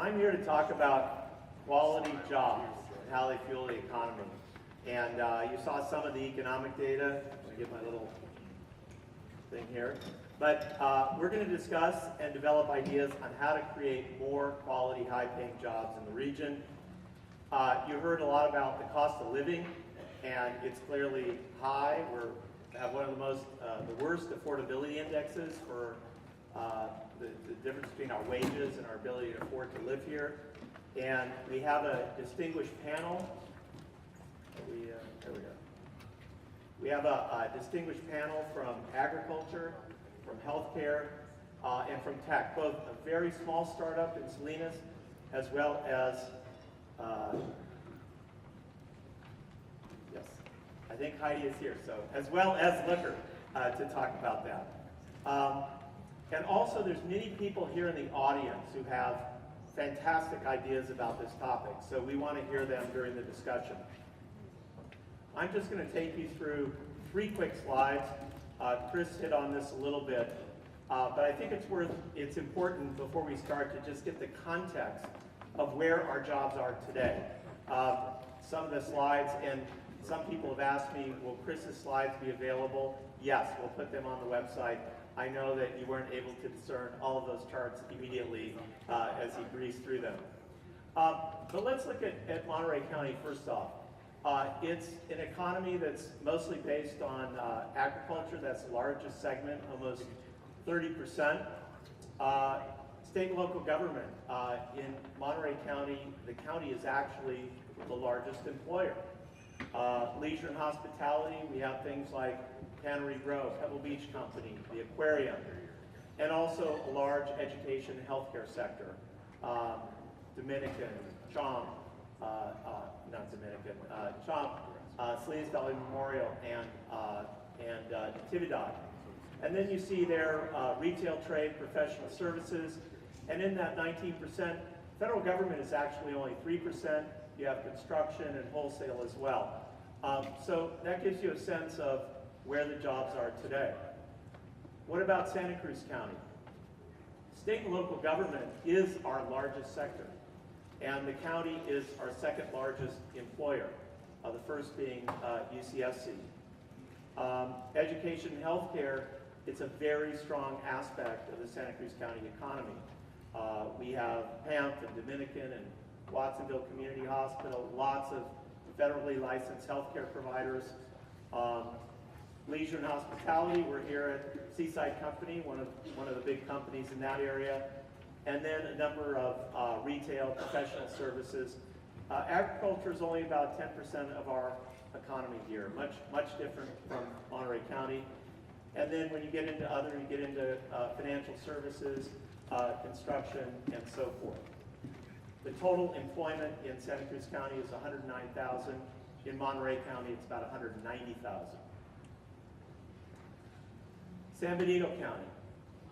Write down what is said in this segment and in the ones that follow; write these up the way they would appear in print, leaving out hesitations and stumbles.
I'm here to talk about quality jobs and how they fuel the economy. And you saw some of the economic data. Let me get my little thing here. But we're going to discuss and develop ideas on how to create more quality, high-paying jobs in the region. You heard a lot about the cost of living, and it's clearly high. We have one of the worst affordability indexes for the difference between our wages and our ability to afford to live here. And we have a distinguished panel. There we go. We have a distinguished panel from agriculture, from healthcare, and from tech, both a very small startup in Salinas, as well as, yes, I think Heidi is here, so, as well as liquor to talk about that. And also, there's many people here in the audience who have fantastic ideas about this topic, so we want to hear them during the discussion. I'm just going to take you through 3 quick slides. Chris hit on this a little bit, but I think it's important before we start to just get the context of where our jobs are today. Some of the slides, and some people have asked me, will Chris's slides be available? Yes, we'll put them on the website. I know that you weren't able to discern all of those charts immediately as he breezed through them. But let's look at Monterey County first off. It's an economy that's mostly based on agriculture. That's the largest segment, almost 30%. State and local government. In Monterey County, the county is actually the largest employer. Leisure and hospitality, we have things like Cannery Grove, Pebble Beach Company, the aquarium, and also a large education and healthcare sector. Dominican, CHOM, not Dominican, CHOM, Salinas Valley Memorial, and Natividad. And then you see there retail, trade, professional services, and in that 19%, federal government is actually only 3%. You have construction and wholesale as well. So that gives you a sense of where the jobs are today. What about Santa Cruz County? State and local government is our largest sector, and the county is our second largest employer, the first being UCSC. Education and healthcare, it's a very strong aspect of the Santa Cruz County economy. We have PAMF and Dominican and Watsonville Community Hospital, lots of federally licensed healthcare providers. Leisure and hospitality, we're here at Seaside Company, one of the big companies in that area. And then a number of retail, professional services. Agriculture is only about 10% of our economy here, much different from Monterey County. And then when you get into other, you get into financial services, construction, and so forth. The total employment in Santa Cruz County is 109,000. In Monterey County, it's about 190,000. San Benito County.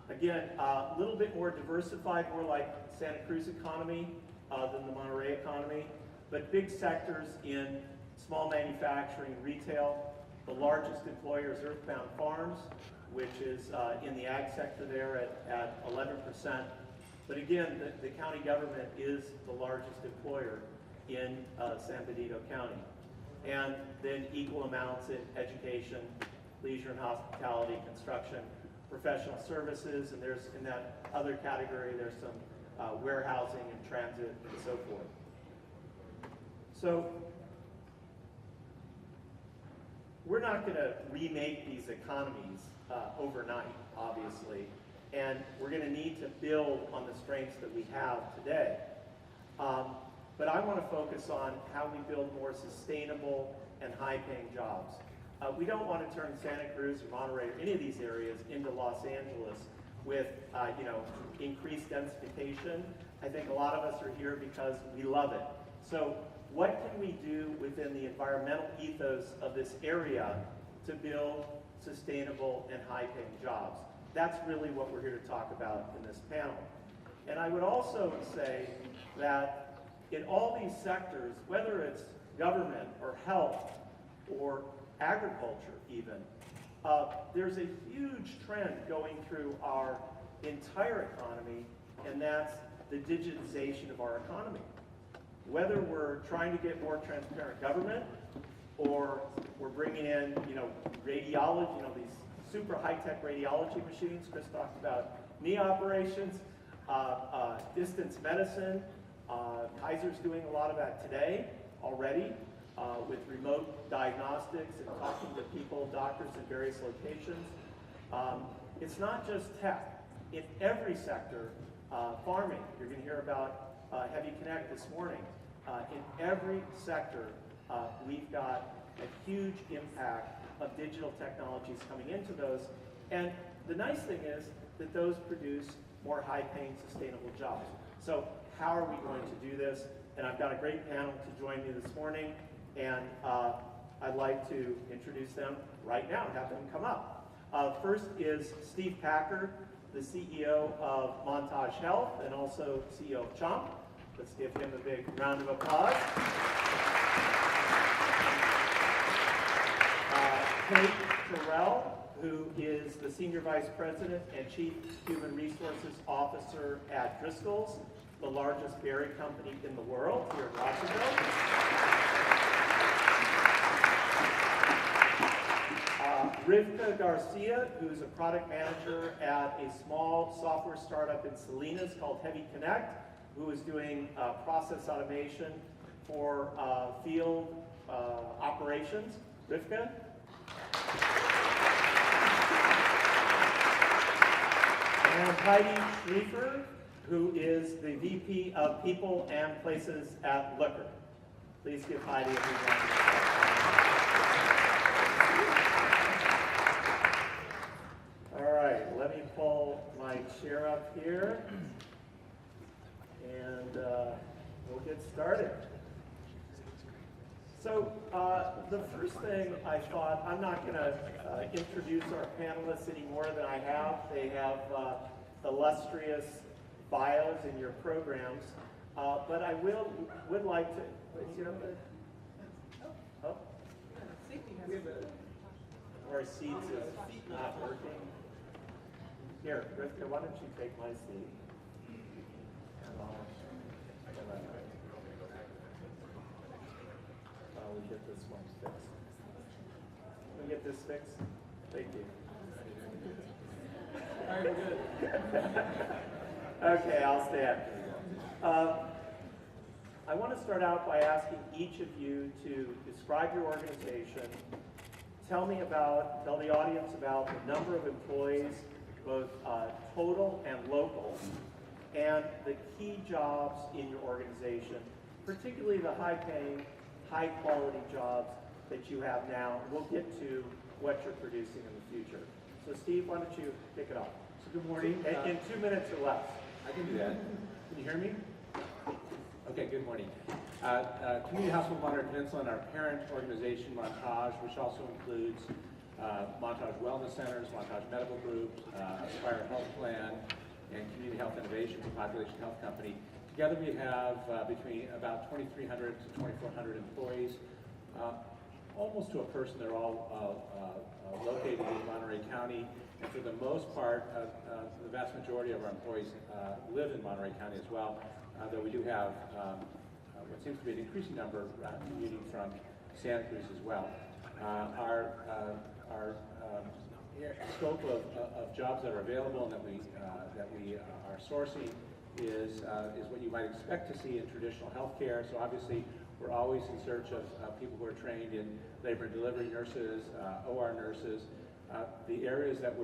Again, a little bit more diversified, more like Santa Cruz economy than the Monterey economy, but big sectors in small manufacturing, retail. The largest employer is Earthbound Farms, which is in the ag sector there at 11%. But again, the county government is the largest employer in San Benito County. And then equal amounts in education, leisure and hospitality, construction, professional services, and there's in that other category, there's some warehousing and transit and so forth. So we're not going to remake these economies overnight, obviously, and we're going to need to build on the strengths that we have today. But I want to focus on how we build more sustainable and high-paying jobs. We don't want to turn Santa Cruz or Monterey or any of these areas into Los Angeles with increased densification. I think a lot of us are here because we love it. So what can we do within the environmental ethos of this area to build sustainable and high-paying jobs? That's really what we're here to talk about in this panel. And I would also say that in all these sectors, whether it's government or health or agriculture even, there's a huge trend going through our entire economy, and that's the digitization of our economy. Whether we're trying to get more transparent government, or we're bringing in, radiology, these super high-tech radiology machines. Chris talked about knee operations, distance medicine. Kaiser's doing a lot of that today already with remote diagnostics and talking to people, doctors in various locations. It's not just tech. In every sector, farming, you're going to hear about Heavy Connect this morning. In every sector, we've got a huge impact of digital technologies coming into those. And the nice thing is that those produce more high-paying, sustainable jobs. So how are we going to do this? And I've got a great panel to join me this morning, and I'd like to introduce them right now and have them come up. First is Steve Packard, the CEO of Montage Health and also CEO of Chomp. Let's give him a big round of applause. Kate Terrell, who is the Senior Vice President and Chief Human Resources Officer at Driscoll's, the largest berry company in the world here in Rossville. Rivka Garcia, who's a product manager at a small software startup in Salinas called Heavy Connect, who is doing process automation for field operations. Rivka. And Heidi Schriefer, who is the VP of People and Places at Looker. Please give Heidi a big round of applause. All right, let me pull my chair up here, and we'll get started. So the first thing I thought, I'm not going to introduce our panelists any more than I have. They have illustrious bios in your programs, but I would like to. Oh. Our seats is not working. Here, Rivka, why don't you take my seat? We get this one fixed. Can we get this fixed? Thank you. All right, good. Okay, I'll stand. I want to start out by asking each of you to describe your organization. Tell the audience about the number of employees, both total and local, and the key jobs in your organization, particularly the high-paying, high-quality jobs that you have now. We'll get to what you're producing in the future. So Steve, why don't you kick it off? So good morning. In 2 minutes or less. I can do that. Can you hear me? Okay, good morning. Community Hospital Monterey Peninsula and our parent organization, Montage, which also includes Montage Wellness Centers, Montage Medical Group, Aspire Health Plan, and Community Health Innovations, a population health company. Together we have between about 2,300 to 2,400 employees. Almost to a person, they're all located in Monterey County. And for the most part, the vast majority of our employees live in Monterey County as well, though we do have what seems to be an increasing number commuting from Santa Cruz as well. Our scope of jobs that are available and that we are sourcing is what you might expect to see in traditional healthcare. So obviously, we're always in search of people who are trained in labor and delivery nurses, OR nurses. The areas that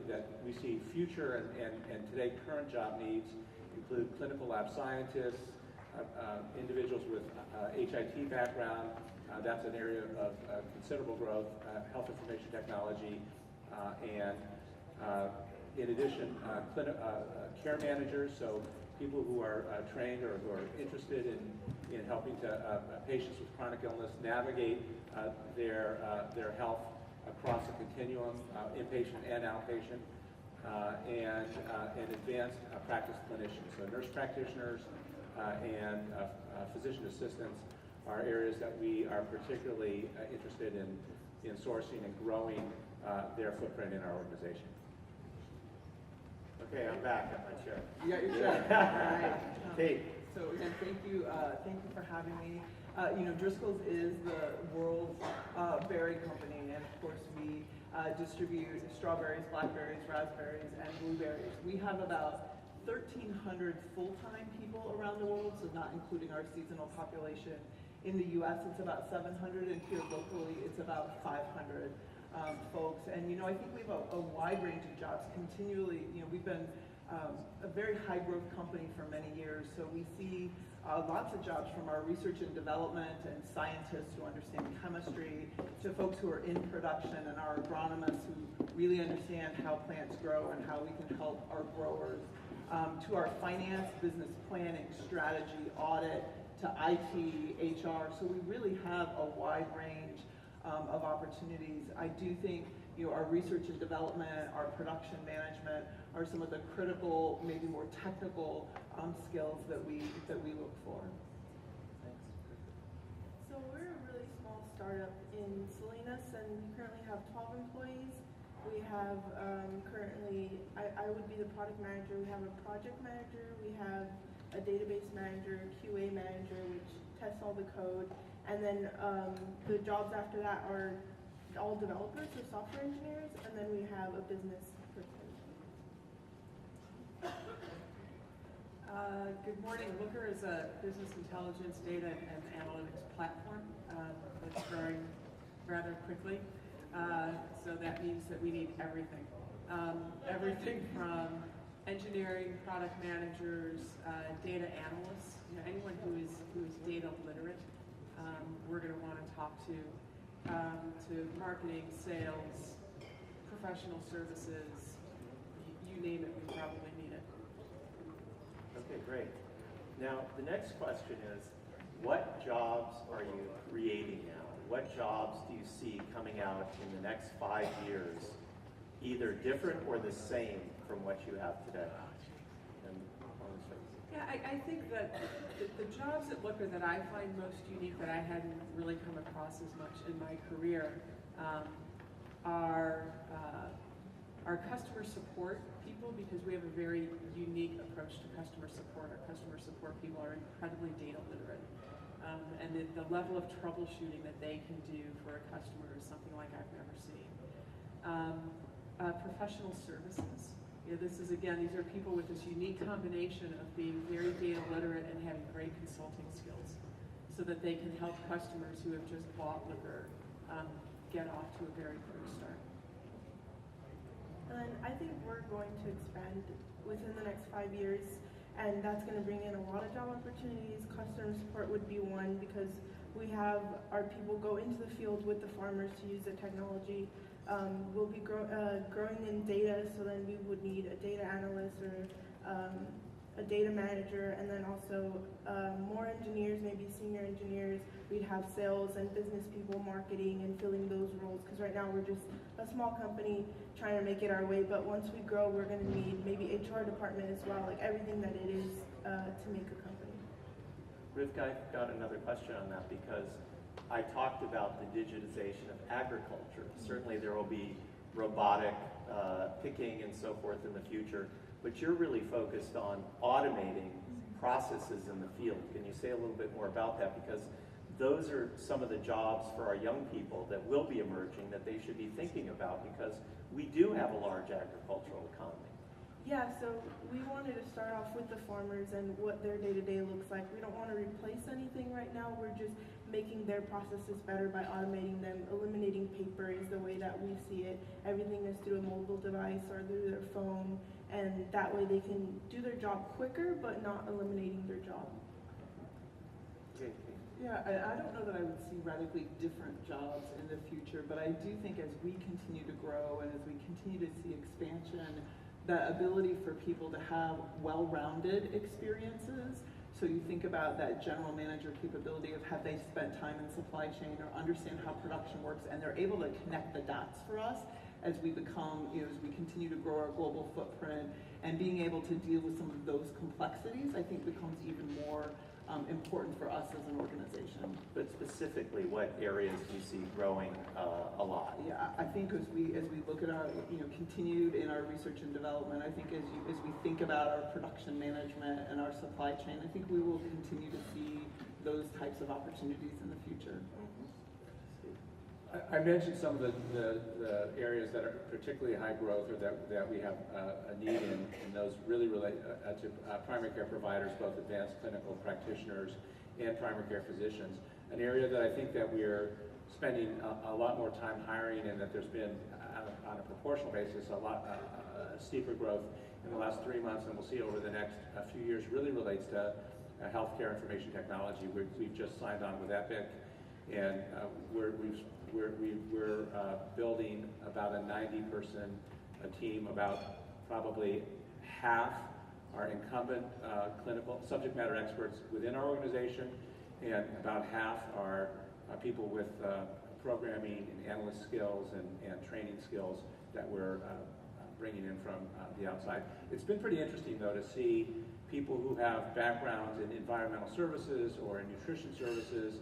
that we see future and today current job needs include clinical lab scientists, individuals with HIT background. That's an area of considerable growth. Health information technology, and in addition, care managers, so people who are trained or who are interested in helping patients with chronic illness navigate their health across a continuum, inpatient and outpatient, and advanced practice clinicians. So nurse practitioners and physician assistants are areas that we are particularly interested in sourcing and growing their footprint in our organization. Okay, I'm back at my chair. You got your check. All right. Kate. So again, thank you for having me. Driscoll's is the world's berry company, and of course we distribute strawberries, blackberries, raspberries, and blueberries. We have about 1,300 full-time people around the world, so not including our seasonal population. In the U.S., it's about 700, and here locally, it's about 500 folks. And I think we have a wide range of jobs. Continually, we've been a very high-growth company for many years, so we see lots of jobs from our research and development and scientists who understand chemistry to folks who are in production and our agronomists who really understand how plants grow and how we can help our growers, to our finance, business planning, strategy, audit, to IT, HR. So we really have a wide range of opportunities. I do think our research and development, our production management are some of the critical, maybe more technical skills that we look for. Thanks. So we're a really small startup in Salinas, and we currently have 12 employees. We have currently, I would be the product manager. We have a project manager. We have a database manager, QA manager, which tests all the code, and then the jobs after that are all developers, so software engineers, and then we have a business person. Good morning. Looker is a business intelligence data and analytics platform that's growing rather quickly. So that means that we need everything. Everything from engineering, product managers, data analysts, anyone who is data literate, we're going to want to talk to marketing, sales, professional services, you name it, we probably need it. Okay, great. Now, the next question is, what jobs are you creating now? What jobs do you see coming out in the next 5 years, either different or the same from what you have today? Yeah, I think that the jobs at Looker that I find most unique, that I hadn't really come across as much in my career, are customer support people, because we have a very unique approach to customer support. Our customer support people are incredibly data literate. And the level of troubleshooting that they can do for a customer is something like I've never seen. Professional services. These are people with this unique combination of being very data literate and having great consulting skills, so that they can help customers who have just bought Looker get off to a very quick start. And I think we're going to expand within the next 5 years, and that's going to bring in a lot of job opportunities. Customer support would be one, because we have our people go into the field with the farmers to use the technology. We'll be growing in data, so then we would need a data analyst or a data manager, and then also more engineers, maybe senior engineers. We'd have sales and business people, marketing, and filling those roles, because right now we're just a small company trying to make it our way, but once we grow, we're going to need maybe HR department as well, like everything that it is to make a company. Rivka, I've got another question on that, because I talked about the digitization of agriculture. Certainly there will be robotic picking and so forth in the future, but you're really focused on automating processes in the field. Can you say a little bit more about that? Because those are some of the jobs for our young people that will be emerging that they should be thinking about, because we do have a large agricultural economy. Yeah, so we wanted to start off with the farmers and what their day-to-day looks like. We don't want to replace anything right now. We're just making their processes better by automating them. Eliminating paper is the way that we see it. Everything is through a mobile device or through their phone, and that way they can do their job quicker, but not eliminating their job. Yeah, I don't know that I would see radically different jobs in the future, but I do think as we continue to grow and as we continue to see expansion, that ability for people to have well-rounded experiences. So you think about that general manager capability of, have they spent time in supply chain or understand how production works, and they're able to connect the dots for us as we become, as we continue to grow our global footprint, and being able to deal with some of those complexities, I think becomes even more important for us as an organization. But specifically, what areas do you see growing a lot? Yeah, I think as we look at our, continued in our research and development, I think as we think about our production management and our supply chain, I think we will continue to see those types of opportunities in the future. I mentioned some of the areas that are particularly high growth or that we have a need in, and those really relate to primary care providers, both advanced clinical practitioners and primary care physicians. An area that I think that we're spending a lot more time hiring, and that there's been, on a proportional basis, a lot steeper growth in the last 3 months, and we'll see over the next few years, really relates to healthcare information technology. We've just signed on with Epic, and we're building about a 90-person team. About probably half are incumbent clinical subject matter experts within our organization, and about half are people with programming and analyst skills and training skills that we're bringing in from the outside. It's been pretty interesting, though, to see people who have backgrounds in environmental services or in nutrition services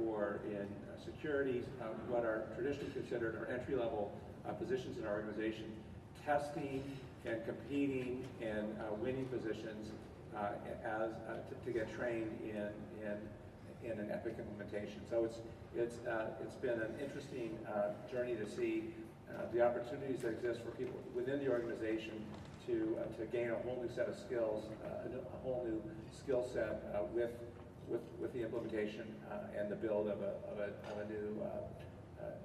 or in security, what are traditionally considered our entry-level positions in our organization, testing and competing and winning positions to get trained in an Epic implementation. So it's been an interesting journey to see the opportunities that exist for people within the organization to gain a whole new set of skills, a whole new skill set with the implementation and the build of a new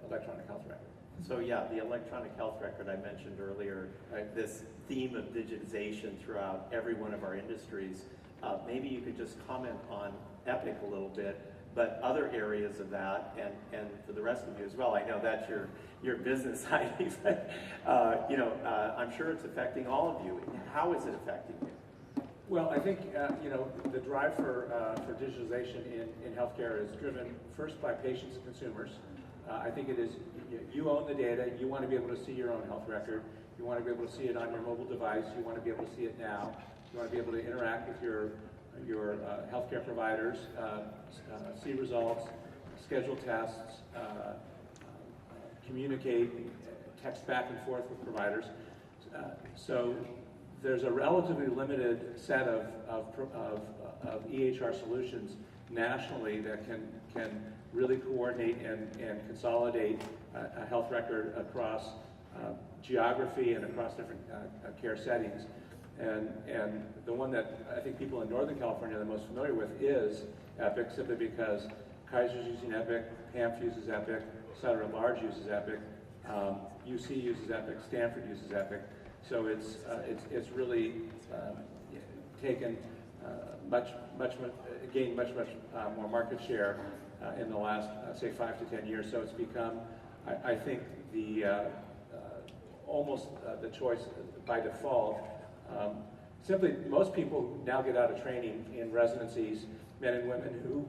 electronic health record. So yeah, the electronic health record I mentioned earlier, this theme of digitization throughout every one of our industries. Maybe you could just comment on Epic a little bit, but other areas of that, and for the rest of you as well. I know that's your business side, but I'm sure it's affecting all of you. How is it affecting you? Well, I think the drive for digitalization in healthcare is driven first by patients and consumers. I think it is, you own the data, you want to be able to see your own health record, you want to be able to see it on your mobile device, you want to be able to see it now, you want to be able to interact with your healthcare providers, see results, schedule tests, communicate, text back and forth with providers. So there's a relatively limited set of EHR solutions nationally that can really coordinate and consolidate a health record across geography and across different care settings. And the one that I think people in Northern California are the most familiar with is Epic, simply because Kaiser's using Epic, PAMF uses Epic, Sutter & Large uses Epic, UC uses Epic, Stanford uses Epic. So it's really taken gained much more market share in the last say 5 to 10 years. So it's become, I think, almost the choice by default. Simply, most people now get out of training in residencies, men and women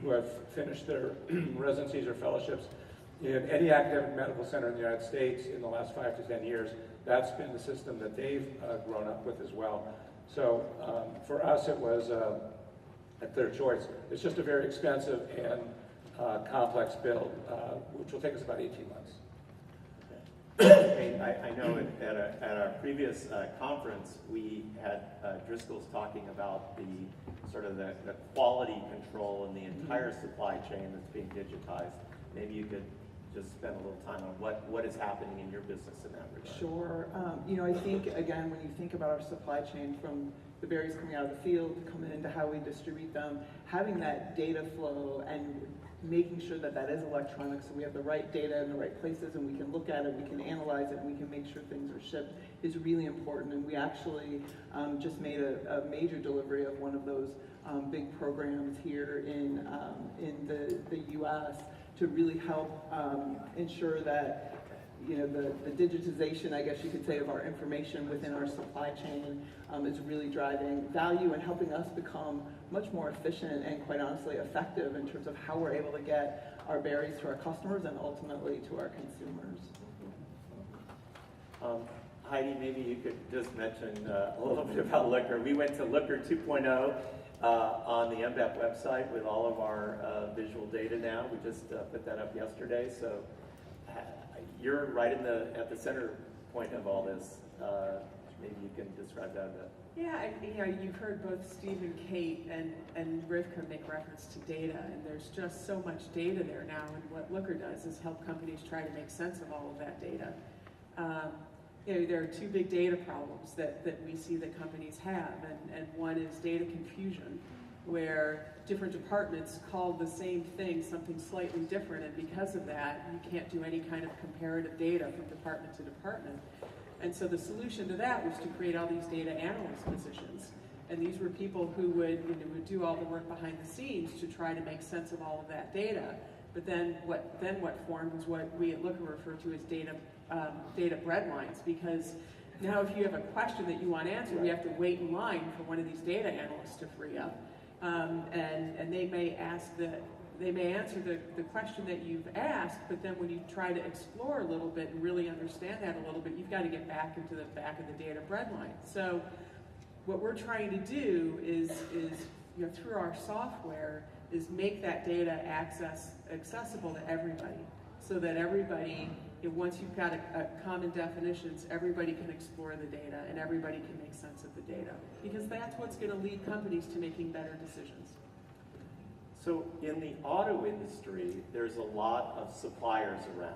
who have finished their residencies or fellowships in any academic medical center in the United States in the last 5 to 10 years. That's been the system that they've grown up with as well. So for us, it was a clear choice. It's just a very expensive and complex build, which will take us about 18 months. I know at our previous conference, we had Driscoll's talking about the sort of the quality control in the entire supply chain that's being digitized. Maybe you could just spend a little time on what is happening in your business in that regard. Sure. I think, again, when you think about our supply chain, from the berries coming out of the field, coming into how we distribute them, having that data flow and making sure that is electronic, so we have the right data in the right places and we can look at it, we can analyze it, and we can make sure things are shipped is really important. And we actually just made a major delivery of one of those big programs here in the U.S. to really help ensure that the digitization, I guess you could say, of our information within our supply chain is really driving value and helping us become much more efficient and, quite honestly, effective in terms of how we're able to get our berries to our customers and ultimately to our consumers. Heidi, maybe you could just mention a little bit about Looker. We went to Looker 2.0 on the MBEP website with all of our visual data now. We just put that up yesterday, so you're right at the center point of all this. Maybe you can describe that a bit. Yeah, you've heard both Steve and Kate and Rivka make reference to data, and there's just so much data there now, and what Looker does is help companies try to make sense of all of that data. There are two big data problems that we see that companies have, and one is data confusion, where different departments call the same thing something slightly different, and because of that, you can't do any kind of comparative data from department to department. And so the solution to that was to create all these data analyst positions. And these were people who would do all the work behind the scenes to try to make sense of all of that data. But then what formed was what we at Looker refer to as data breadlines, because now if you have a question that you want answered, you have to wait in line for one of these data analysts to free up. And they may answer the question that you've asked, but then when you try to explore a little bit and really understand that a little bit, you've got to get back into the back of the data breadline. So what we're trying to do is through our software, is make that data accessible to everybody, so that everybody, once you've got a common definitions, everybody can explore the data and everybody can make sense of the data, because that's what's going to lead companies to making better decisions. So in the auto industry, there's a lot of suppliers around,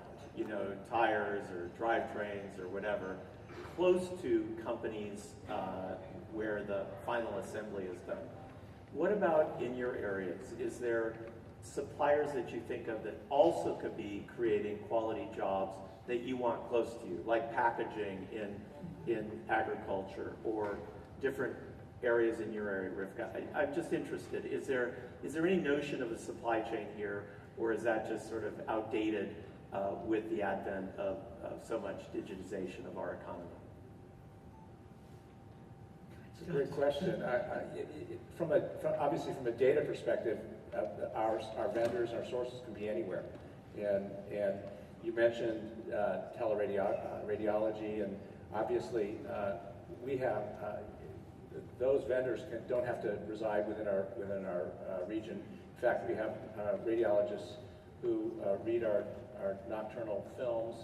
tires or drivetrains or whatever, close to companies where the final assembly is done. What about in your areas? Is there suppliers that you think of that also could be creating quality jobs that you want close to you, like packaging in agriculture or different areas in your area, Rivka? I'm just interested. Is there any notion of a supply chain here, or is that just sort of outdated with the advent of so much digitization of our economy? It's a great question. Obviously from a data perspective, our vendors, our sources can be anywhere. And you mentioned teleradiology, and obviously we have those vendors don't have to reside within our region. In fact, we have radiologists who read our nocturnal films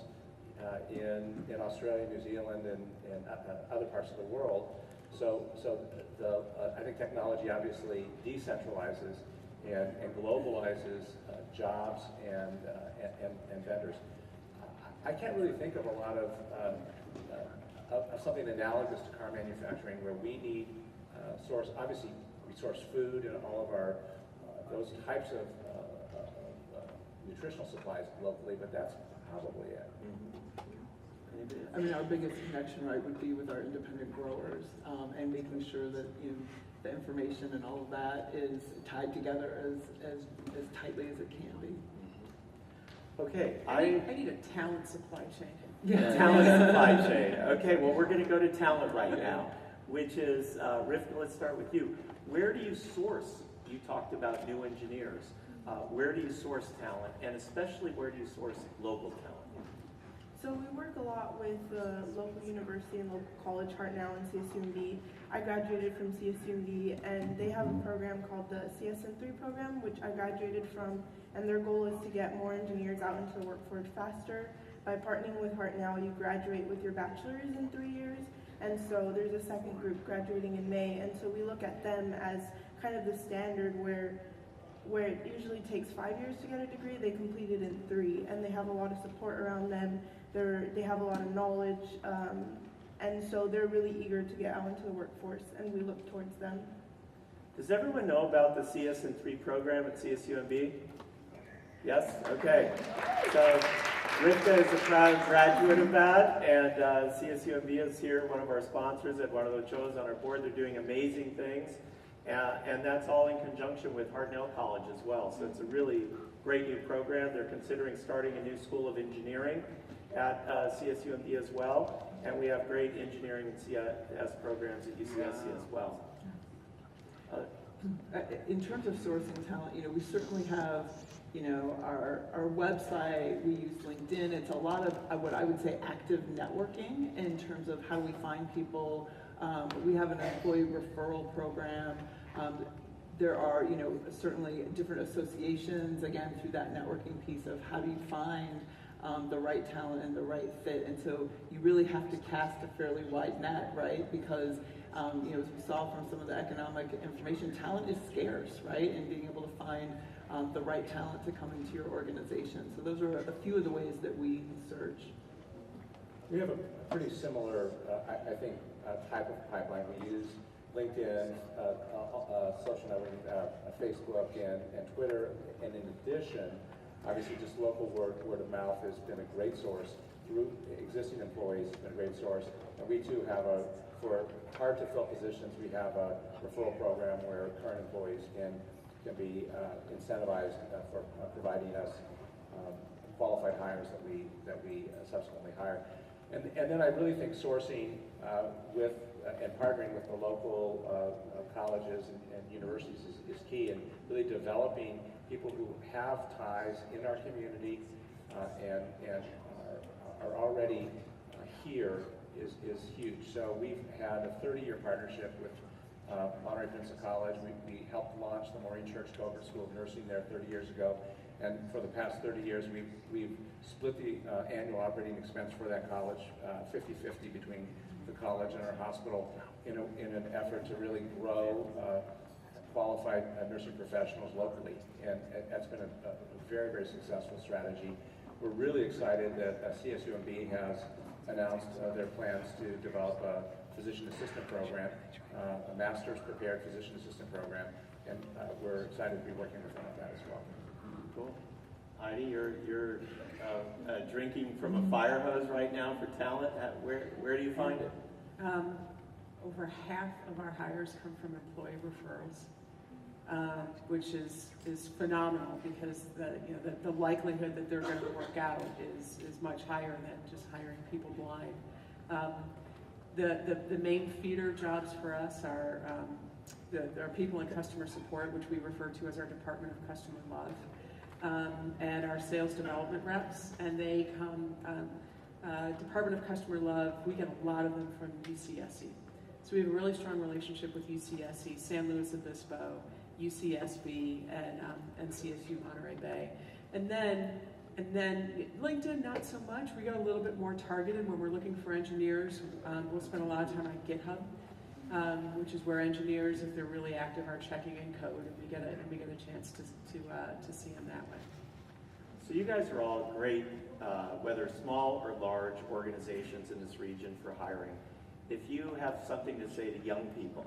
in Australia, New Zealand, and other parts of the world. So I think technology obviously decentralizes and globalizes jobs and vendors. I can't really think of a lot of something analogous to car manufacturing where we need source. Obviously, we source food and all of our those types of nutritional supplies locally, but that's probably it. I mean, our biggest connection, right, would be with our independent growers, and making sure that the information and all of that is tied together as tightly as it can be. Okay, I need a talent supply chain. Yeah. Talent supply chain. Okay, well, we're going to go to talent right now, which is, Rivka, let's start with you. Where do you source? You talked about new engineers. Where do you source talent, and especially where do you source local talent? So we work a lot with the local university and local college, Hartnell and CSUMB. I graduated from CSUMB, and they have a program called the CSN3 program, which I graduated from, and their goal is to get more engineers out into the workforce faster. By partnering with Hartnell, you graduate with your bachelor's in 3 years, and so there's a second group graduating in May, and so we look at them as kind of the standard where it usually takes 5 years to get a degree, they complete it in 3, and they have a lot of support around them. They have a lot of knowledge, and so they're really eager to get out into the workforce, and we look towards them. Does everyone know about the CSN3 program at CSUMB? Yes? Okay. So Rivka is a proud graduate of that, and CSUMB is here, one of our sponsors at Eduardo Ochoa's on our board. They're doing amazing things, and that's all in conjunction with Hartnell College as well. So it's a really great new program. They're considering starting a new school of engineering at CSUMB as well, and we have great engineering and CS programs at UCSC as well. In terms of sourcing talent, we certainly have, our website, we use LinkedIn. It's a lot of what I would say active networking in terms of how we find people. We have an employee referral program. There are, you know, certainly different associations, again, through that networking piece of how do you find the right talent and the right fit. And so you really have to cast a fairly wide net, right? Because, you know, as we saw from some of the economic information, talent is scarce, right? And being able to find the right talent to come into your organization. So those are a few of the ways that we search. We have a pretty similar, I think, type of pipeline. We use LinkedIn, social networking, Facebook, and Twitter. And in addition, obviously, just local word of mouth has been a great source. Through existing employees, it's been a great source. And we too have for hard to fill positions, we have a referral program where current employees can be incentivized for providing us qualified hires that we subsequently hire. And then I really think sourcing with and partnering with the local colleges and universities is key, and really developing people who have ties in our community and are already here is huge. So we've had a 30-year partnership with Monterey Peninsula College. We helped launch the Maureen Church Coker School of Nursing there 30 years ago. And for the past 30 years, we've split the annual operating expense for that college 50-50 between the college and our hospital in an effort to really grow qualified nursing professionals locally. And that's been a very, very successful strategy. We're really excited that CSUMB has announced their plans to develop a physician assistant program, a master's prepared physician assistant program, and we're excited to be working with them on that as well. Cool. Heidi, you're drinking from a fire hose right now for talent. Where do you find it? Over half of our hires come from employee referrals, which is phenomenal, because the likelihood that they're going to work out is much higher than just hiring people blind. The main feeder jobs for us are our people in customer support, which we refer to as our Department of Customer Love, and our sales development reps, and they come, Department of Customer Love, we get a lot of them from UCSC. So we have a really strong relationship with UCSC, San Luis Obispo, UCSB, and CSU Monterey Bay. And then LinkedIn, not so much. We get a little bit more targeted when we're looking for engineers. We'll spend a lot of time on GitHub, which is where engineers, if they're really active, are checking in code, and we get a chance to see them that way. So you guys are all great, whether small or large organizations in this region, for hiring. If you have something to say to young people,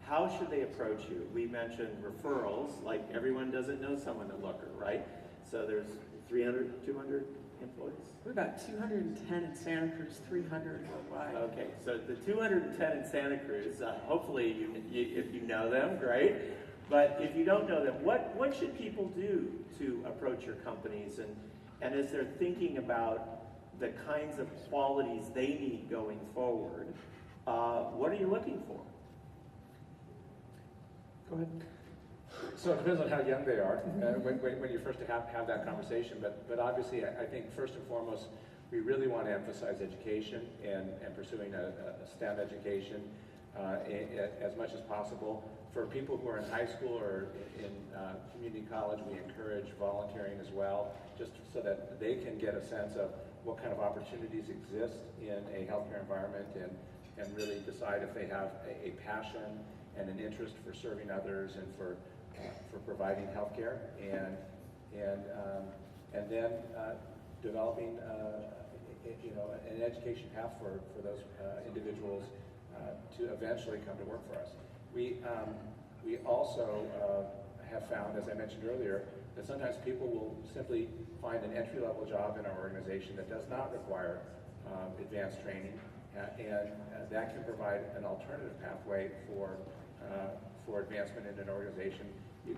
how should they approach you? We mentioned referrals, like everyone doesn't know someone at Looker, right? So there's 300, 200 employees? We're about 210 in Santa Cruz, 300 worldwide. Okay, so the 210 in Santa Cruz, hopefully if you know them, great. But if you don't know them, what should people do to approach your companies? And as they're thinking about the kinds of qualities they need going forward, what are you looking for? Go ahead. So it depends on how young they are when you first have that conversation. But obviously, I think first and foremost, we really want to emphasize education and pursuing a STEM education as much as possible. For people who are in high school or in community college, we encourage volunteering as well, just so that they can get a sense of what kind of opportunities exist in a healthcare environment and really decide if they have a passion and an interest for serving others and for providing healthcare, and then developing an education path for those individuals to eventually come to work for us. We also have found, as I mentioned earlier, that sometimes people will simply find an entry-level job in our organization that does not require advanced training, and that can provide an alternative pathway for advancement in an organization.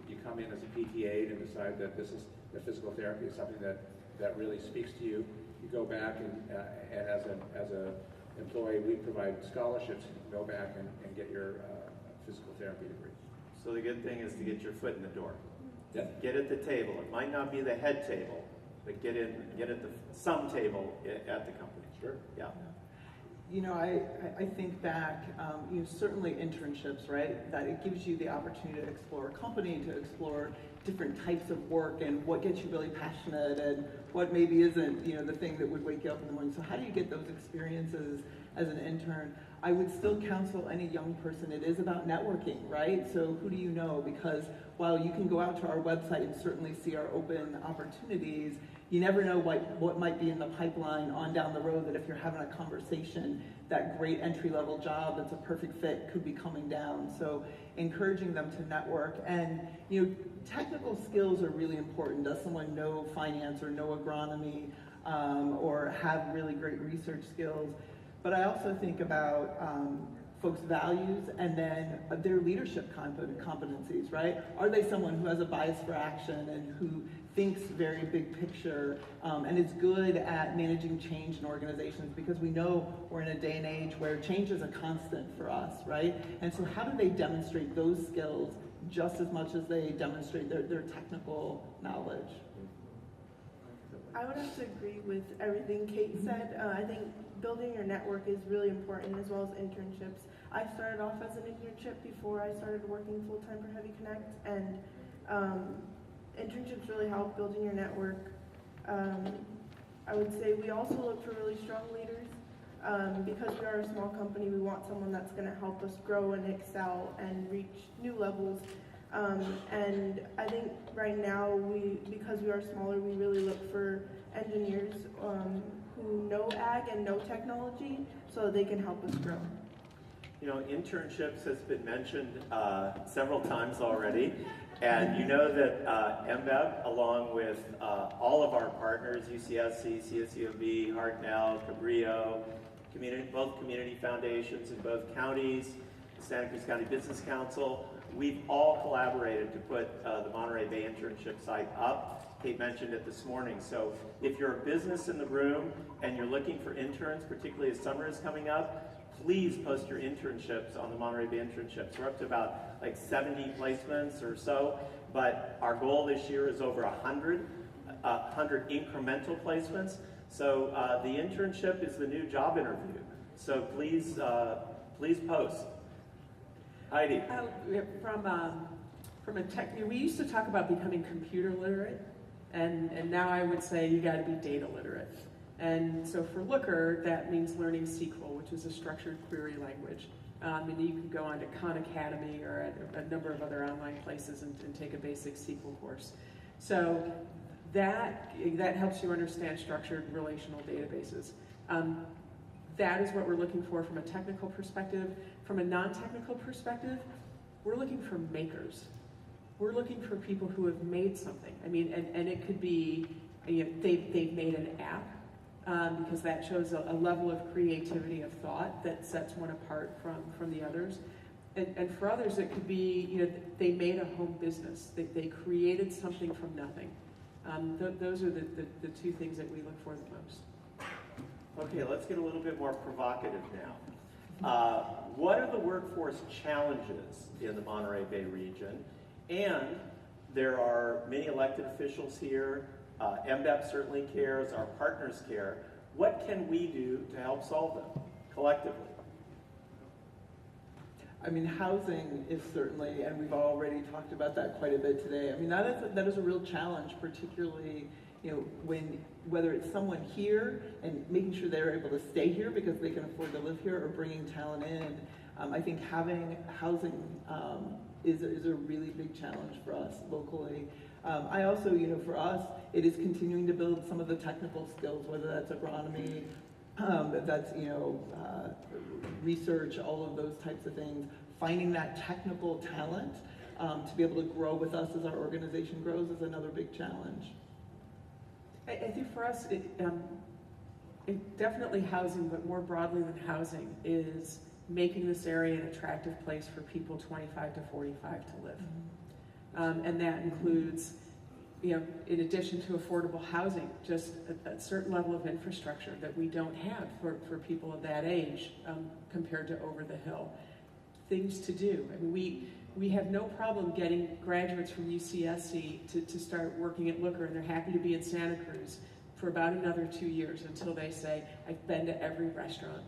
You come in as a PT and decide that that physical therapy is something that really speaks to you. You go back and as an employee, we provide scholarships. You can go back and get your physical therapy degree. So the good thing is to get your foot in the door. Yeah. Get at the table. It might not be the head table, but get at some table at the company. Sure. Yeah. You know, I think back, you know, certainly internships, right? That it gives you the opportunity to explore a company, to explore different types of work and what gets you really passionate and what maybe isn't, you know, the thing that would wake you up in the morning. So how do you get those experiences as an intern? I would still counsel any young person, it is about networking, right? So who do you know? Because while you can go out to our website and certainly see our open opportunities, you never know what might be in the pipeline on down the road, that if you're having a conversation, that great entry-level job that's a perfect fit could be coming down. So encouraging them to network. And, you know, technical skills are really important. Does someone know finance or know agronomy or have really great research skills? But I also think about folks' values and then their leadership competencies, right? Are they someone who has a bias for action and who thinks very big picture and is good at managing change in organizations? Because we know we're in a day and age where change is a constant for us, right? And so how do they demonstrate those skills just as much as they demonstrate their technical knowledge? I would have to agree with everything Kate said. I think building your network is really important, as well as internships. I started off as an internship before I started working full-time for Heavy Connect, and internships really help building your network. I would say we also look for really strong leaders. Because we are a small company, we want someone that's going to help us grow and excel and reach new levels. And I think right now, because we are smaller, we really look for engineers who know ag and know technology so they can help us grow. You know, internships has been mentioned several times already, and you know that MBEP, along with all of our partners, UCSC, CSUMB, Hartnell, Cabrillo, both community foundations in both counties, the Santa Cruz County Business Council, we've all collaborated to put the Monterey Bay internship site up. Kate mentioned it this morning. So if you're a business in the room and you're looking for interns, particularly as summer is coming up, please post your internships on the Monterey Bay internships. We're up to about like 70 placements or so, but our goal this year is over 100 incremental placements. So the internship is the new job interview. So please, please post. Heidi. From a tech, we used to talk about becoming computer literate, and now I would say you got to be data literate. And so for Looker, that means learning SQL, which is a structured query language. And you can go on to Khan Academy or a number of other online places and take a basic SQL course. So that helps you understand structured relational databases. That is what we're looking for from a technical perspective. From a non-technical perspective, we're looking for makers. We're looking for people who have made something. I mean, and it could be, you know, they've made an app, because that shows a level of creativity of thought that sets one apart from the others. And for others, it could be, you know, they made a home business. They created something from nothing. Those are the two things that we look for the most. Okay, let's get a little bit more provocative now. What are the workforce challenges in the Monterey Bay region? And there are many elected officials here. MBEP certainly cares, our partners care. What can we do to help solve them collectively? I mean, housing is certainly, and we've already talked about that quite a bit today. I mean, that is a real challenge, particularly, you know, whether it's someone here and making sure they're able to stay here because they can afford to live here, or bringing talent in. I think having housing is a really big challenge for us locally. I also, you know, for us, it is continuing to build some of the technical skills, whether that's agronomy, that's, you know, research, all of those types of things. Finding that technical talent to be able to grow with us as our organization grows is another big challenge. I think for us, it definitely housing, but more broadly than housing, is making this area an attractive place for people 25 to 45 to live. And that includes, you know, in addition to affordable housing, just a certain level of infrastructure that we don't have for people of that age compared to over the hill. Things to do. I mean, we have no problem getting graduates from UCSC to start working at Looker, and they're happy to be in Santa Cruz for about another 2 years until they say, I've been to every restaurant.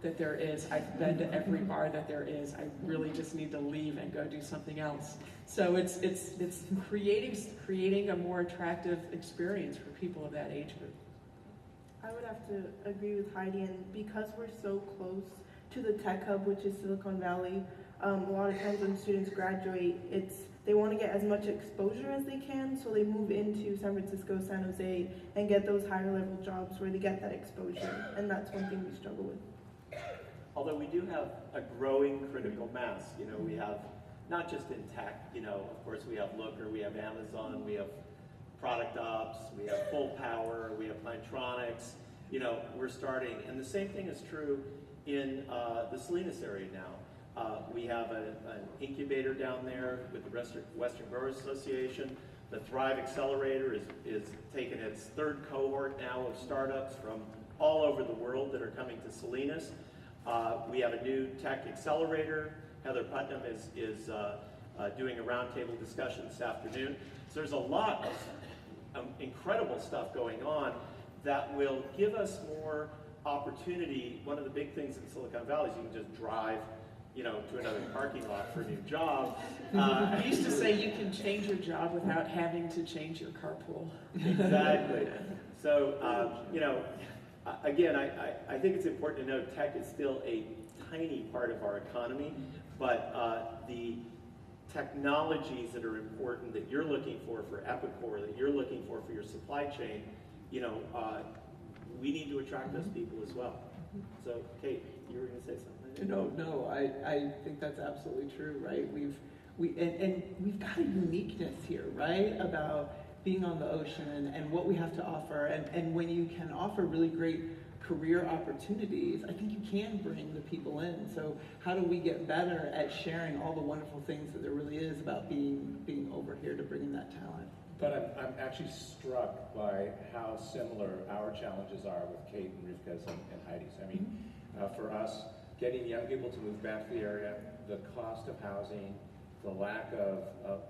that there is. I've been to every bar that there is. I really just need to leave and go do something else. So it's creating a more attractive experience for people of that age group. I would have to agree with Heidi, and because we're so close to the tech hub, which is Silicon Valley, a lot of times when students graduate, they want to get as much exposure as they can, so they move into San Francisco, San Jose, and get those higher level jobs where they get that exposure, and that's one thing we struggle with. Although we do have a growing critical mass. You know, we have, not just in tech, you know, of course we have Looker, we have Amazon, we have Product Ops, we have Full Power, we have Plantronics. You know, we're starting, and the same thing is true in the Salinas area now. We have an incubator down there with the Western Growers Association. The Thrive Accelerator is taking its third cohort now of startups from all over the world that are coming to Salinas. We have a new tech accelerator. Heather Putnam is doing a roundtable discussion this afternoon. So there's a lot of incredible stuff going on that will give us more opportunity. One of the big things in Silicon Valley is you can just drive, you know, to another parking lot for a new job. I used to say you can change your job without having to change your carpool. Exactly. So, you know, again, I think it's important to note tech is still a tiny part of our economy, but the technologies that are important that you're looking for Epicor, that you're looking for your supply chain, you know, we need to attract those people as well. So, Kate, you were going to say something? No, I think that's absolutely true, right? We've got a uniqueness here, right, about being on the ocean and what we have to offer. And when you can offer really great career opportunities, I think you can bring the people in. So how do we get better at sharing all the wonderful things that there really is about being over here to bring in that talent? But I'm actually struck by how similar our challenges are with Kate and Rivka's and Heidi's. I mean, for us, getting young people to move back to the area, the cost of housing, the lack of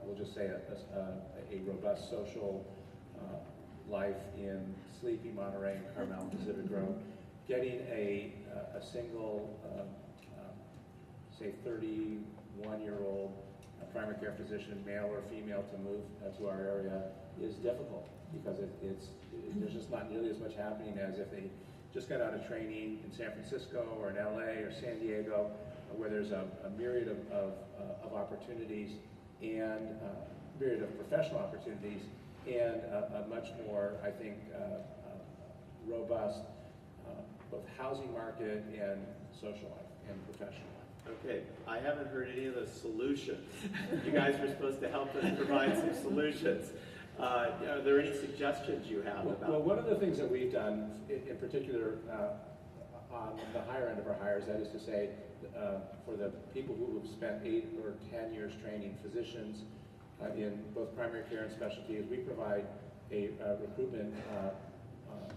we'll just say, a robust social life in sleepy Monterey and Carmel Pacific Grove, getting a single, say, 31-year-old primary care physician, male or female, to move to our area is difficult because there's just not nearly as much happening as if they just got out of training in San Francisco or in LA or San Diego, where there's a myriad of opportunities and myriad of professional opportunities and a much more, I think, robust both housing market and social life and professional life. Okay, I haven't heard any of the solutions. You guys were supposed to help us provide some solutions. Are there any suggestions you have about? Well, one of the things that we've done, in particular, on the higher end of our hires, that is to say, for the people who have spent 8 or 10 years training physicians in both primary care and specialties, we provide a recruitment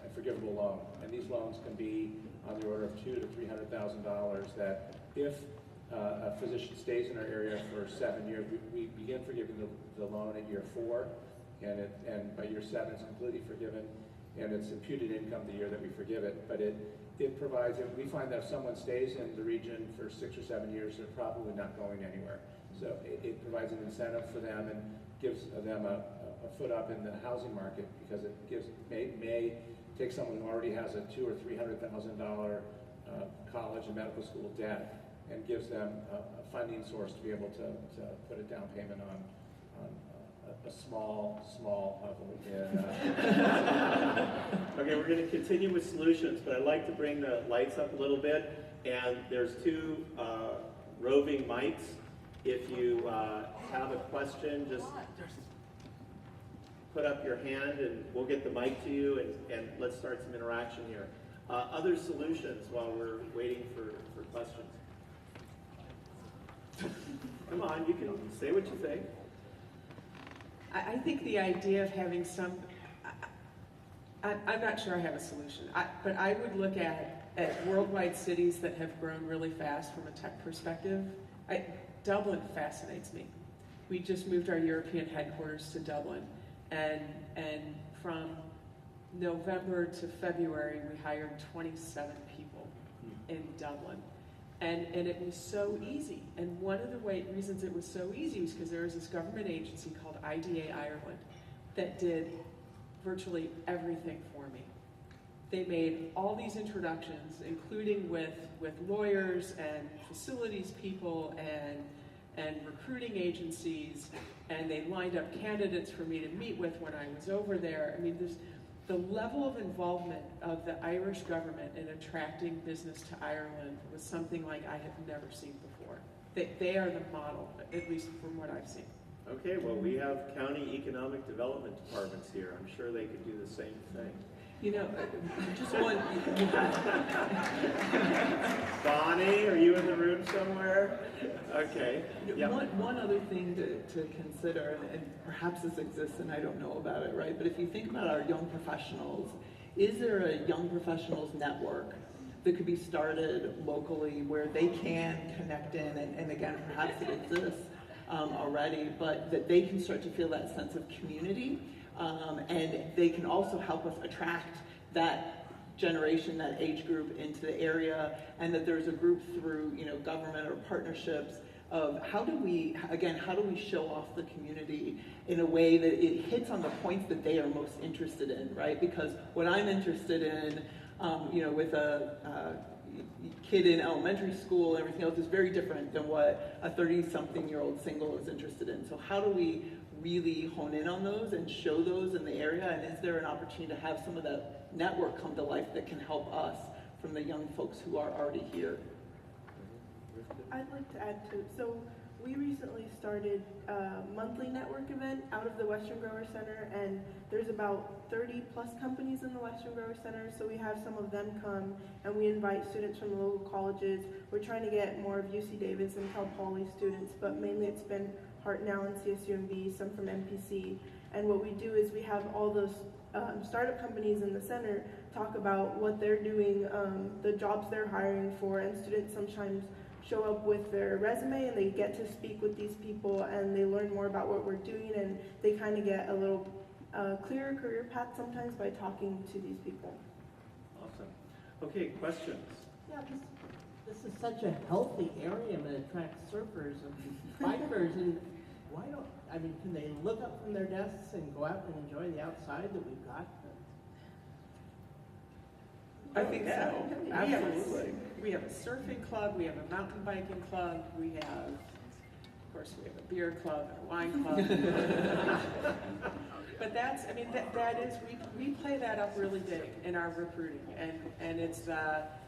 a forgivable loan, and these loans can be on the order of $200,000 to $300,000. That if a physician stays in our area for 7 years, we begin forgiving the loan at year 4, and by year 7 it's completely forgiven, and it's imputed income the year that we forgive it. But it provides, we find that if someone stays in the region for 6 or 7 years, they're probably not going anywhere. So it provides an incentive for them and gives them a foot up in the housing market, because it may take someone who already has a $200,000 or $300,000 college and medical school debt and gives them a funding source to be able to put a down payment on a small level. Okay, we're going to continue with solutions, but I'd like to bring the lights up a little bit. And there's 2 roving mics. If you have a question, just put up your hand and we'll get the mic to you, and let's start some interaction here. Other solutions while we're waiting for questions. Come on, you can say what you think. I think the idea of having some, I'm not sure I have a solution, but I would look at worldwide cities that have grown really fast from a tech perspective. Dublin fascinates me. We just moved our European headquarters to Dublin, and from November to February we hired 27 people. in Dublin. And it was so easy. And one of the reasons it was so easy was because there was this government agency called IDA Ireland that did virtually everything for me. They made all these introductions, including with lawyers and facilities people and recruiting agencies, and they lined up candidates for me to meet with when I was over there. I mean, the level of involvement of the Irish government in attracting business to Ireland was something like I have never seen before. They are the model, at least from what I've seen. Okay, well, we have county economic development departments here. I'm sure they could do the same thing. You know, just one. Bonnie, are you in the room somewhere? Okay. Yeah. One other thing to consider, and perhaps this exists and I don't know about it, right? But if you think about our young professionals, is there a young professionals network that could be started locally where they can connect in, and again, perhaps it exists already, but that they can start to feel that sense of community, and they can also help us attract that generation, that age group into the area, and that there's a group through, you know, government or partnerships of how do we show off the community in a way that it hits on the points that they are most interested in, right? Because what I'm interested in, you know, with a kid in elementary school and everything else is very different than what a 30-something-year-old single is interested in. So how do we really hone in on those and show those in the area? And is there an opportunity to have some of that network come to life that can help us from the young folks who are already here? I'd like to add to, so we recently started a monthly network event out of the Western Grower Center, and there's about 30 plus companies in the Western Grower Center, so we have some of them come and we invite students from the local colleges. We're trying to get more of UC Davis and Cal Poly students, but mainly it's been Hart now and CSUMB, some from MPC. And what we do is we have all those startup companies in the center talk about what they're doing, the jobs they're hiring for, and students sometimes show up with their resume and they get to speak with these people and they learn more about what we're doing, and they kind of get a little clearer career path sometimes by talking to these people. Awesome. Okay, questions? Yeah, this is such a healthy area that attracts surfers and bikers, and why don't, I mean, can they look up from their desks and go out and enjoy the outside that we've got? I think so. Absolutely. We have a surfing club, we have a mountain biking club, we have, of course, we have a beer club and a wine club. But that's, I mean, that is, we play that up really big in our recruiting. And it's,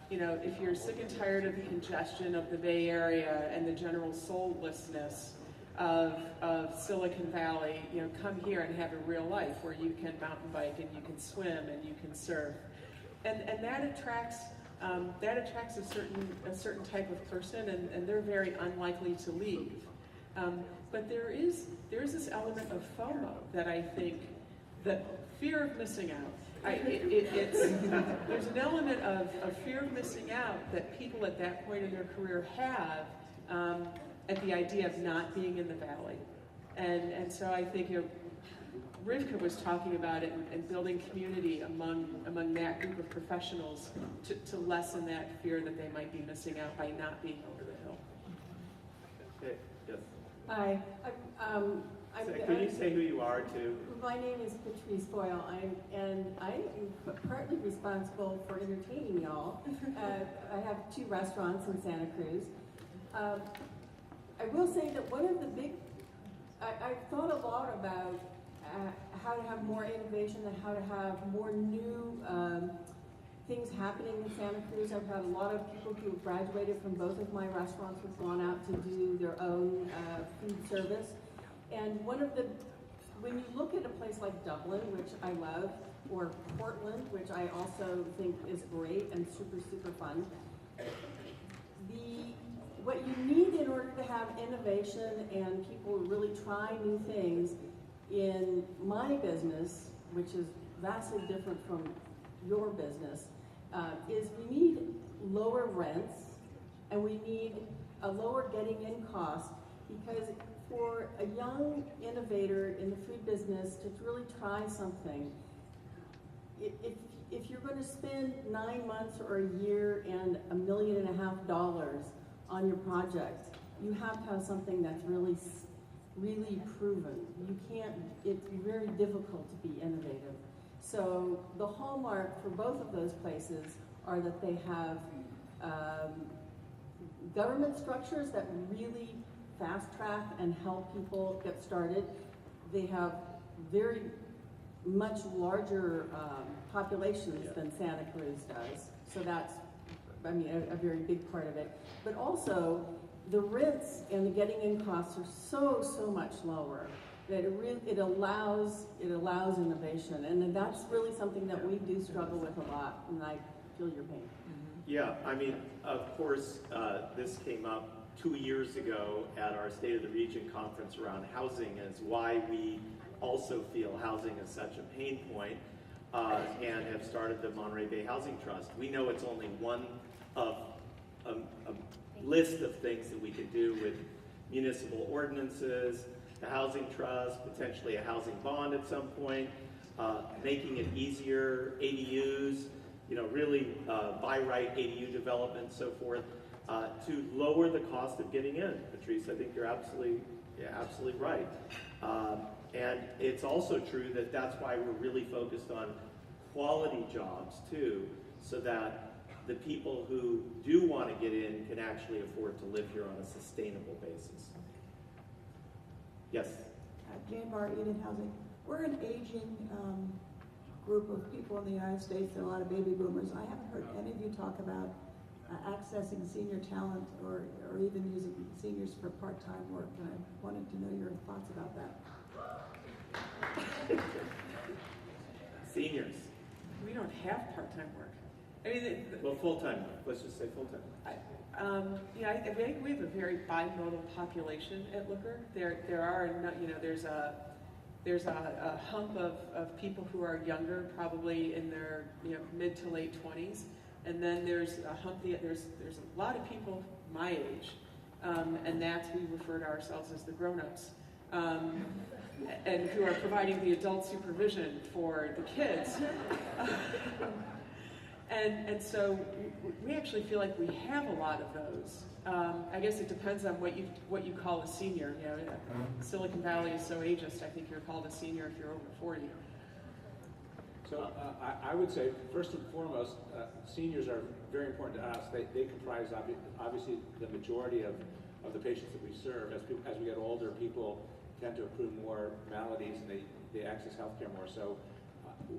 you know, if you're sick and tired of the congestion of the Bay Area and the general soullessness of Silicon Valley, you know, come here and have a real life where you can mountain bike and you can swim and you can surf. And that attracts a certain type of person, and they're very unlikely to leave. But there is this element of FOMO that I think, that fear of missing out. There's an element of fear of missing out that people at that point in their career have at the idea of not being in the valley. And so I think, you know, Rivka was talking about it and building community among that group of professionals to lessen that fear that they might be missing out by not being over the hill. Okay, yes. Hi. Could you say who you are too? My name is Patrice Boyle, and I am partly responsible for entertaining y'all. I have 2 restaurants in Santa Cruz. I will say that one of the big, I've thought a lot about how to have more innovation and how to have more new things happening in Santa Cruz. I've had a lot of people who have graduated from both of my restaurants who've gone out to do their own food service. And one of the, when you look at a place like Dublin, which I love, or Portland, which I also think is great and super, super fun, what you need in order to have innovation and people really try new things in my business, which is vastly different from your business, is we need lower rents and we need a lower getting in cost, because for a young innovator in the food business to really try something, if if you're going to spend 9 months or a year and $1.5 million on your project, you have to have something that's really proven. You can't, it's very difficult to be innovative. So the hallmark for both of those places are that they have government structures that really fast track and help people get started. They have very much larger populations than Santa Cruz does. So that's, I mean, a very big part of it. But also, the rents and the getting in costs are so much lower that it allows innovation. And that's really something that we do struggle with a lot, and I feel your pain. Yeah, I mean, of course, this came up 2 years ago at our State of the Region conference around housing, as why we also feel housing is such a pain point, and have started the Monterey Bay Housing Trust. We know it's only one of a list of things that we could do with municipal ordinances, the housing trust, potentially a housing bond at some point, making it easier, ADUs, you know, really by right ADU development, so forth, to lower the cost of getting in. Patrice, I think you're absolutely right. And it's also true that that's why we're really focused on quality jobs too, so that the people who do want to get in can actually afford to live here on a sustainable basis. Yes? Jane Barr, Enid Housing. We're an aging group of people in the United States, and a lot of baby boomers. I haven't heard any of you talk about accessing senior talent or even using seniors for part-time work, and I wanted to know your thoughts about that. Seniors. We don't have part-time work. I mean, Well, full-time, let's just say full-time. yeah, I think we have a very bimodal population at Looker. There are, you know, there's a hump of people who are younger, probably in their, you know, mid to late 20s, and then there's a hump. There's a lot of people my age, and that's, we refer to ourselves as the grown-ups, and who are providing the adult supervision for the kids. And so we actually feel like we have a lot of those. I guess it depends on what you call a senior. You know, Silicon Valley is so ageist. I think you're called a senior if you're over 40. So I would say, first and foremost, seniors are very important to us. They comprise, obviously, the majority of the patients that we serve. As we get older, people tend to accrue more maladies, and they access healthcare more. So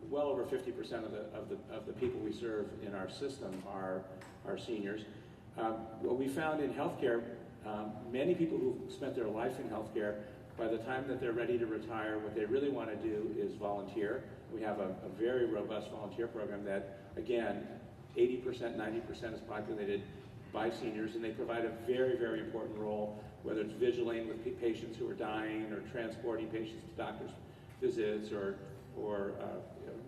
well over 50% of the people we serve in our system are seniors. What we found in healthcare, many people who've spent their life in healthcare, by the time that they're ready to retire, what they really want to do is volunteer. We have a very robust volunteer program that, again, 80%, 90% is populated by seniors, and they provide a very, very important role, whether it's vigiling with patients who are dying, or transporting patients to doctor's visits, or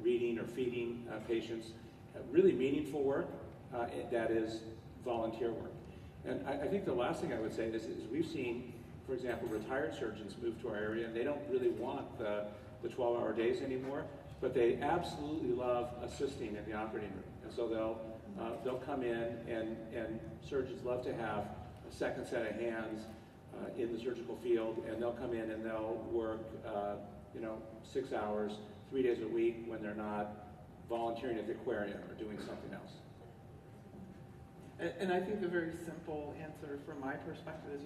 reading or feeding patients. Really meaningful work that is volunteer work. And I think the last thing I would say is we've seen, for example, retired surgeons move to our area, and they don't really want the 12-hour days anymore, but they absolutely love assisting in the operating room. And so they'll come in, and surgeons love to have a second set of hands in the surgical field, and they'll come in and they'll work 6 hours, 3 days a week, when they're not volunteering at the aquarium or doing something else. And I think the very simple answer from my perspective is,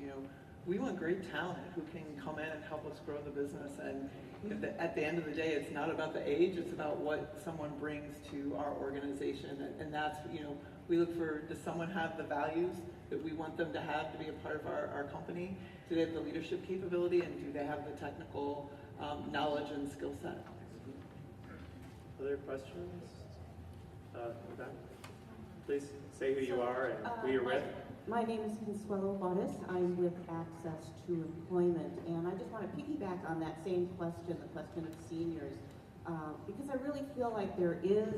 we want great talent who can come in and help us grow the business. And at the end of the day, it's not about the age, it's about what someone brings to our organization. And that's, we look for, does someone have the values that we want them to have to be a part of our company? Do they have the leadership capability, and do they have the technical knowledge and skill set? Other questions? Please say who you are and who you're with. My name is Consuelo Juarez. I'm with Access to Employment, and I just want to piggyback on that same question, the question of seniors, because I really feel like there is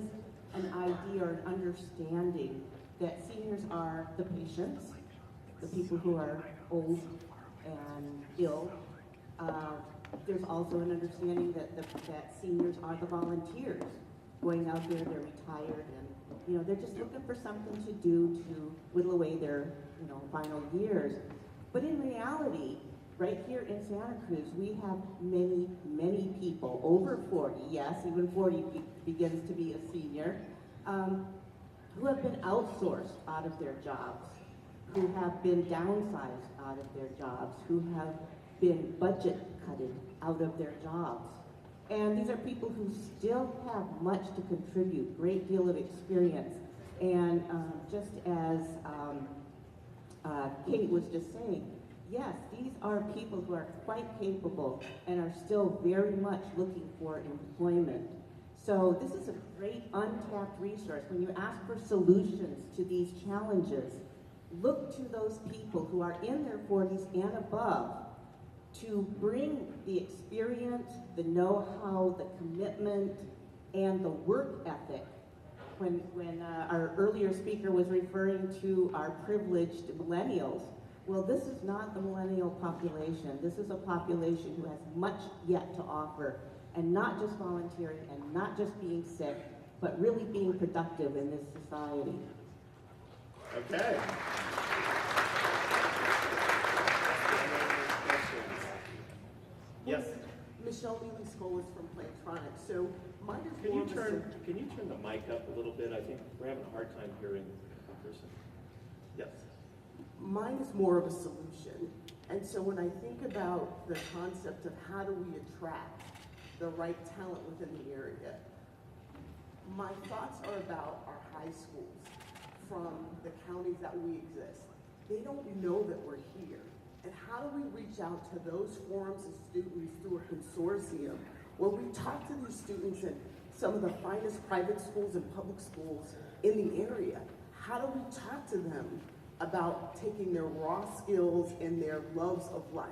an idea or an understanding that seniors are the patients, the people who are old and ill. There's also an understanding that seniors are the volunteers going out there, they're retired, and they're just looking for something to do to whittle away their final years. But in reality, right here in Santa Cruz, we have many, many people over 40, yes, even 40 begins to be a senior, who have been outsourced out of their jobs, who have been downsized out of their jobs, who have been budget cutted out of their jobs. And these are people who still have much to contribute, great deal of experience. And just as Kate was just saying, yes, these are people who are quite capable and are still very much looking for employment. So this is a great untapped resource. When you ask for solutions to these challenges, look to those people who are in their 40s and above to bring the experience, the know-how, the commitment, and the work ethic. When our earlier speaker was referring to our privileged millennials, well, this is not the millennial population. This is a population who has much yet to offer, and not just volunteering and not just being sick, but really being productive in this society. Okay. Yes. Michelle Neely-Skolas from Plantronics. So mine is Can more you of a turn the mic up a little bit? I think we're having a hard time hearing in person. Yes. Mine is more of a solution. And so when I think about the concept of how do we attract the right talent within the area, my thoughts are about our high schools from the counties that we exist. They don't know that we're here. And how do we reach out to those forums of students through a consortium where we talk to these students in some of the finest private schools and public schools in the area? How do we talk to them about taking their raw skills and their loves of life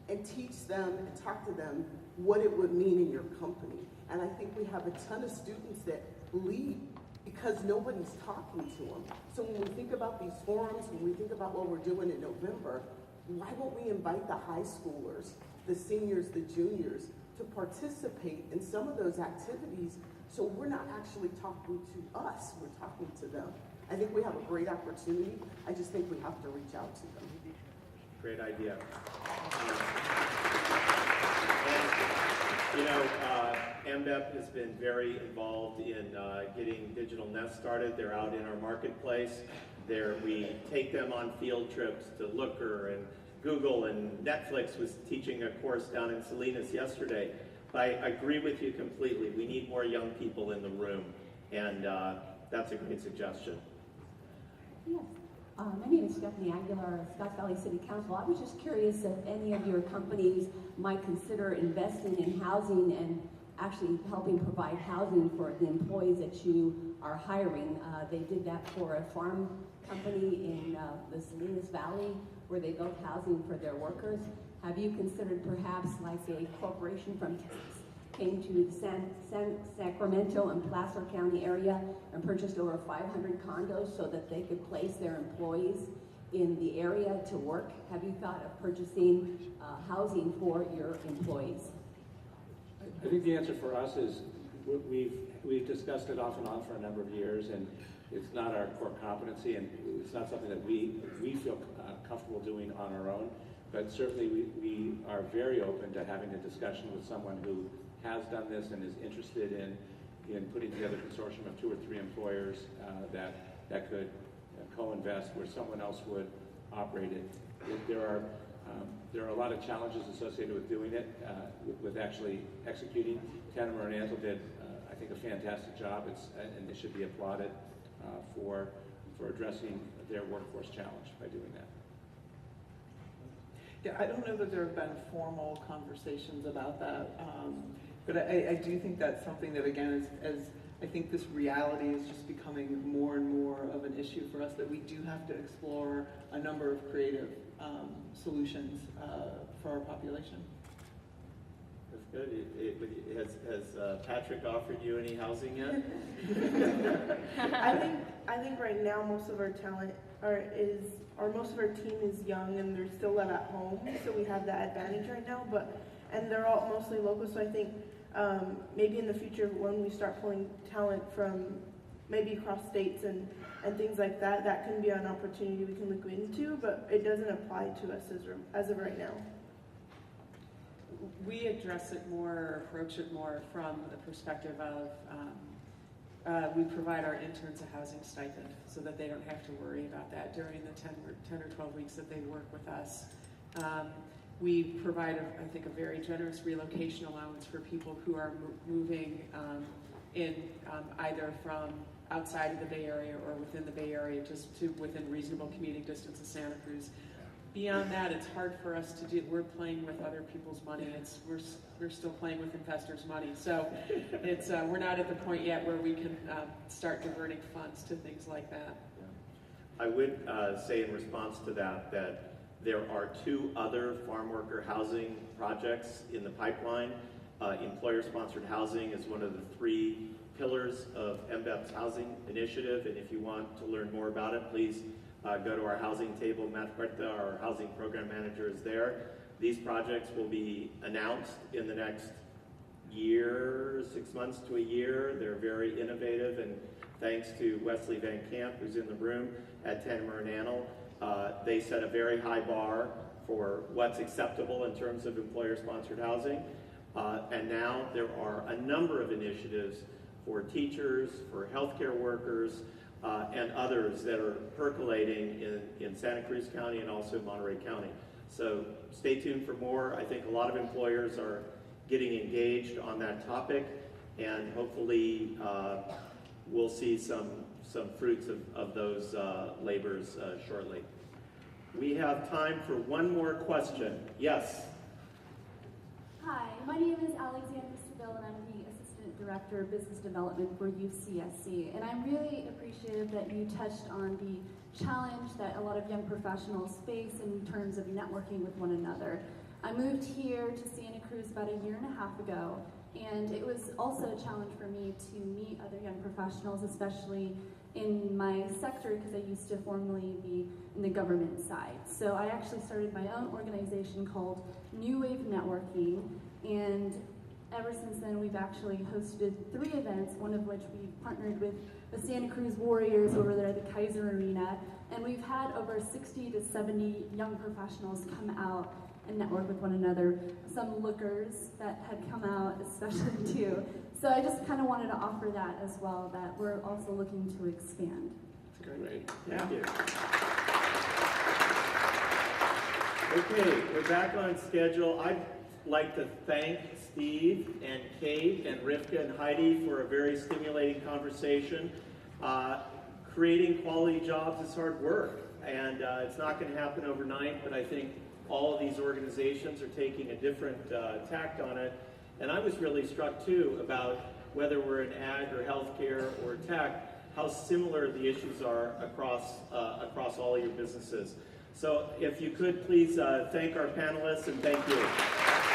and teach them and talk to them what it would mean in your company? And I think we have a ton of students that leave because nobody's talking to them. So when we think about these forums, when we think about what we're doing in November, why won't we invite the high schoolers, the seniors, the juniors, to participate in some of those activities so we're not actually talking to us, we're talking to them. I think we have a great opportunity. I just think we have to reach out to them. Great idea. MDEP has been very involved in getting Digital Nest started. They're out in our marketplace. We take them on field trips to Looker and Google, and Netflix was teaching a course down in Salinas yesterday. But I agree with you completely. We need more young people in the room, and that's a great suggestion. Yes. My name is Stephanie Aguilar of Scotts Valley City Council. I was just curious if any of your companies might consider investing in housing and actually helping provide housing for the employees that you are hiring. They did that for a farm company in the Salinas Valley where they built housing for their workers. Have you considered perhaps like a corporation from Texas came to the Sacramento and Placer County area and purchased over 500 condos so that they could place their employees in the area to work? Have you thought of purchasing housing for your employees? I think the answer for us is we've discussed it off and on for a number of years, and it's not our core competency, and it's not something that we feel comfortable doing on our own. But certainly we are very open to having a discussion with someone who has done this and is interested in putting together a consortium of 2 or 3 employers that could co-invest where someone else would operate it. There are a lot of challenges associated with doing it, with actually executing. Tanner Marinanzo did, I think, a fantastic job, and they should be applauded for addressing their workforce challenge by doing that. Yeah, I don't know that there have been formal conversations about that, but I do think that's something that, again, as I think this reality is just becoming more and more of an issue for us, that we do have to explore a number of creative solutions for our population. That's good. Has Patrick offered you any housing yet? I think right now most of our talent most of our team is young and they're still live at home, so we have that advantage right now. And they're all mostly local, so I think maybe in the future when we start pulling talent from maybe across states and things like that, that can be an opportunity we can look into, but it doesn't apply to us as of right now. We address it more, approach it more from the perspective of we provide our interns a housing stipend so that they don't have to worry about that during the 10 or 12 weeks that they work with us. We provide, I think, a very generous relocation allowance for people who are moving in either from outside of the Bay Area or within the Bay Area, just to within reasonable commuting distance of Santa Cruz. Beyond that, it's hard for us to do. We're playing with other people's money. We're still playing with investors' money. So it's we're not at the point yet where we can start diverting funds to things like that. I would say in response to that there are 2 other farm worker housing projects in the pipeline. Employer-sponsored housing is one of the 3 pillars of MBEP's housing initiative, and if you want to learn more about it, please go to our housing table. Matt Huerta, our housing program manager, is there. These projects will be announced in the next year, 6 months to a year. They're very innovative, and thanks to Wesley Van Camp, who's in the room at Tanner and Annal, they set a very high bar for what's acceptable in terms of employer-sponsored housing. And now there are a number of initiatives for teachers, for healthcare workers, and others that are percolating in Santa Cruz County and also Monterey County. So stay tuned for more. I think a lot of employers are getting engaged on that topic, and hopefully we'll see some fruits of those labors shortly. We have time for one more question. Yes? Hi, my name is Alexandra Seville, and I'm the Assistant Director of Business Development for UCSC. And I'm really appreciative that you touched on the challenge that a lot of young professionals face in terms of networking with one another. I moved here to Santa Cruz about a year and a half ago, and it was also a challenge for me to meet other young professionals, especially in my sector, because I used to formerly be in the government side. So I actually started my own organization called New Wave Networking, and ever since then we've actually hosted 3 events, one of which we partnered with the Santa Cruz Warriors over there at the Kaiser Arena, and we've had over 60 to 70 young professionals come out and network with one another. Some lookers that had come out especially too. So I just kind of wanted to offer that as well, that we're also looking to expand. That's great. Thank you. Okay, we're back on schedule. I'd like to thank Steve and Kate and Rivka and Heidi for a very stimulating conversation. Creating quality jobs is hard work, and it's not going to happen overnight, but I think all of these organizations are taking a different tact on it. And I was really struck too about whether we're in ag or healthcare or tech, how similar the issues are across all your businesses. So if you could please thank our panelists, and thank you.